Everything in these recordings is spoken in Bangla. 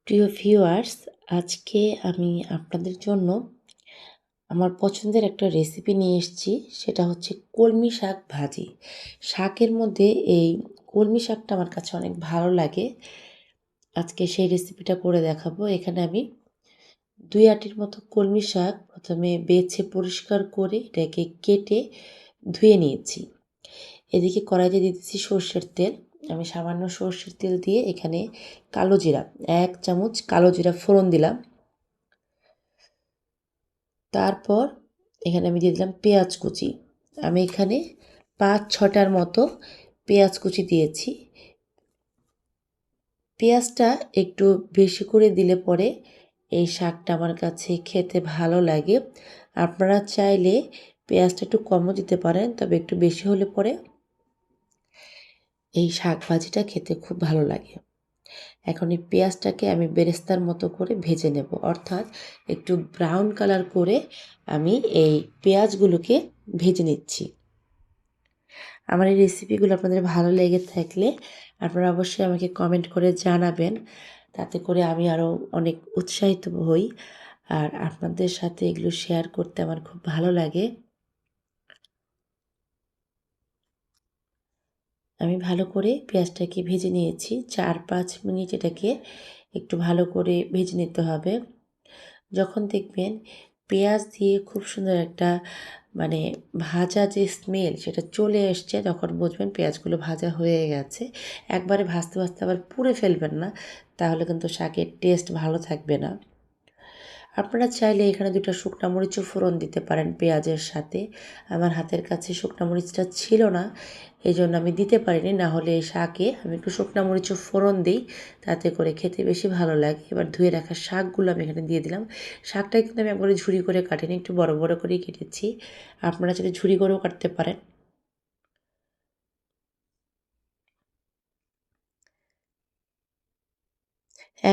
প্রিয় ভিউয়ার্স, আজকে আমি আপনাদের জন্য আমার পছন্দের একটা রেসিপি নিয়ে এসেছি। সেটা হচ্ছে কলমি শাক ভাজি। শাকের মধ্যে এই কলমি শাকটা আমার কাছে অনেক ভালো লাগে। আজকে সেই রেসিপিটা করে দেখাবো। এখানে আমি ২ আটির মতো কলমি শাক প্রথমে বেছে পরিষ্কার করে এটাকে কেটে ধুয়ে নিয়েছি। এদিকে কড়াইতে দিয়ে দিচ্ছি সর্ষের তেল। আমি সামান্য সর্ষের তেল দিয়ে এখানে কালো জিরা ১ চামচ কালো জিরা ফোড়ন দিলাম। তারপর এখানে আমি দিয়ে দিলাম পেঁয়াজ কুচি। আমি এখানে ৫-৬টার মতো পেঁয়াজ কুচি দিয়েছি। পেঁয়াজটা একটু বেশি করে দিলে পরে এই শাকটা আমার কাছে খেতে ভালো লাগে। আপনারা চাইলে পেঁয়াজটা একটু কমও দিতে পারেন, তবে একটু বেশি হলে পরে এই শাক ভাজিটা খেতে খুব ভালো লাগে। এখন এই পেঁয়াজটাকে আমি বেরেস্তার মতো করে ভেজে নেব, অর্থাৎ একটু ব্রাউন কালার করে আমি এই পেঁয়াজগুলোকে ভেজে নিচ্ছি। আমার এই রেসিপিগুলো আপনাদের ভালো লেগে থাকলে আপনারা অবশ্যই আমাকে কমেন্ট করে জানাবেন। তাতে করে আমি আরও অনেক উৎসাহিত হই। আর আপনাদের সাথে এগুলো শেয়ার করতে আমার খুব ভালো লাগে। আমি ভালো করে পেঁয়াজটাকে ভেজে নিয়েছি। ৪-৫ মিনিট এটাকে একটু ভালো করে ভেজে নিতে হবে। যখন দেখবেন পেঁয়াজ দিয়ে খুব সুন্দর একটা মানে ভাজা যে স্মেল সেটা চলে এসছে, তখন বুঝবেন পেঁয়াজগুলো ভাজা হয়ে গেছে। একবারে ভাজতে ভাজতে আবার পুড়ে ফেলবেন না, তাহলে কিন্তু শাকের টেস্ট ভালো থাকবে না। আপনারা চাইলে এখানে ২টা শুকনা মরিচও ফোড়ন দিতে পারেন পেঁয়াজের সাথে। আমার হাতের কাছে শুকনা মরিচটা ছিল না, এজন্য আমি দিতে পারিনি। না হলে এই শাকে আমি একটু শুকনা মরিচও ফোড়ন দিই, তাতে করে খেতে বেশি ভালো লাগে। এবার ধুয়ে রাখা শাকগুলো আমি এখানে দিয়ে দিলাম। শাকটা কিন্তু আমি একবারে ঝুরি করে কাটিনি, একটু বড় বড় করেই কেটেছি। আপনারা চাইলে ঝুরি করেও কাটতে পারেন।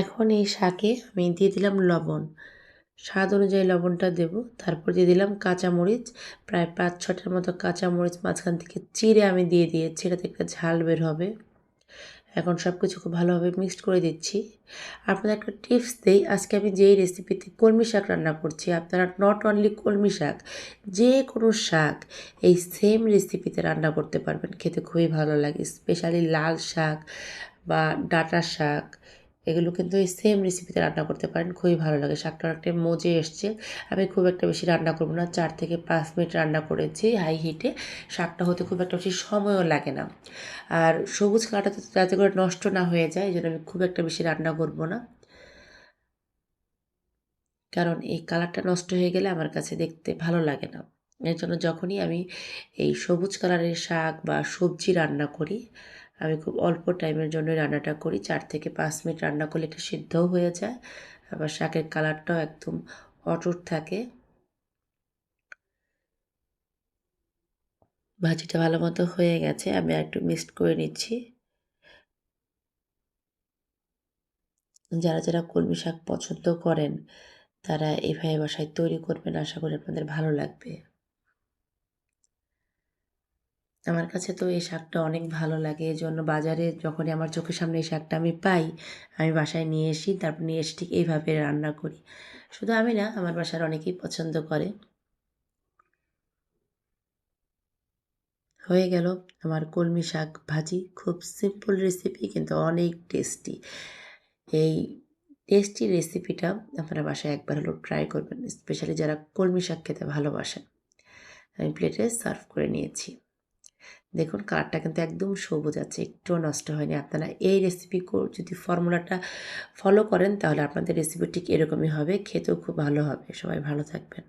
এখন এই শাকে আমি দিয়ে দিলাম লবণ। স্বাদ অনুযায়ী লবণটা দেব। তারপর দিয়ে দিলাম কাঁচামরিচ। প্রায় ৫-৬টার মতো কাঁচামরিচ মাঝখান থেকে চিড়ে আমি দিয়ে দিয়েছি। এটাতে একটা ঝাল বের হবে। এখন সব কিছু খুব ভালোভাবে মিক্সড করে দিচ্ছি। আপনাদের একটা টিপস দেই, আজকে আমি যেই রেসিপিতে কলমি শাক রান্না করছি, আপনারা নট অনলি কলমি শাক, যে কোনো শাক এই সেম রেসিপিতে রান্না করতে পারবেন। খেতে খুবই ভালো লাগে। স্পেশালি লাল শাক বা ডাঁটা শাক, এগুলো কিন্তু এই সেম রেসিপিতে রান্না করতে পারেন, খুবই ভালো লাগে। শাকটা অনেকটা মজে এসছে। আমি খুব একটা বেশি রান্না করব না, ৪-৫ মিনিট রান্না করেছি হাই হিটে। শাকটা হতে খুব একটা বেশি সময়ও লাগে না। আর সবুজ কালারটা যাতে করে নষ্ট না হয়ে যায়, এই জন্য আমি খুব একটা বেশি রান্না করব না। কারণ এই কালারটা নষ্ট হয়ে গেলে আমার কাছে দেখতে ভালো লাগে না। এর জন্য যখনই আমি এই সবুজ কালারের শাক বা সবজি রান্না করি, আমি খুব অল্প টাইমের জন্য রান্নাটা করি। ৪-৫ মিনিট রান্না করলে এটা সিদ্ধও হয়ে যায়। আবার শাকের কালারটাও একদম অটুট থাকে। ভাজিটা ভালো মতো হয়ে গেছে। আমি আরেকটু মিক্সড করে নিচ্ছি। যারা কলমি শাক পছন্দ করেন, তারা এভাবে বাসায় তৈরি করবেন। আশা করি আপনাদের ভালো লাগবে। আমার কাছে তো এই শাকটা অনেক ভালো লাগে। এজন্য বাজারে যখনই আমার চোখের সামনে এই শাকটা আমি পাই, আমি বাসায় নিয়ে আসি। তারপর নিয়ে এসে ঠিক এইভাবে রান্না করি। শুধু আমি না, আমার বাসার অনেকেই পছন্দ করে। হয়ে গেল আমার কলমি শাক ভাজি। খুব সিম্পল রেসিপি, কিন্তু অনেক টেস্টি। এই টেস্টি রেসিপিটা আপনারা বাসায় একবার হলেও ট্রাই করবেন। স্পেশালি যারা কলমি শাক খেতে ভালোবাসেন। আমি প্লেটে সার্ভ করে নিয়েছি। দেখুন কালারটা কিন্তু একদম সবুজ আছে, একটুও নষ্ট হয়নি। আপনারা এই রেসিপি যদি ফর্মুলাটা ফলো করেন, তাহলে আপনাদের রেসিপি ঠিক এরকমই হবে। খেতেও খুব ভালো হবে। সবাই ভালো থাকবেন।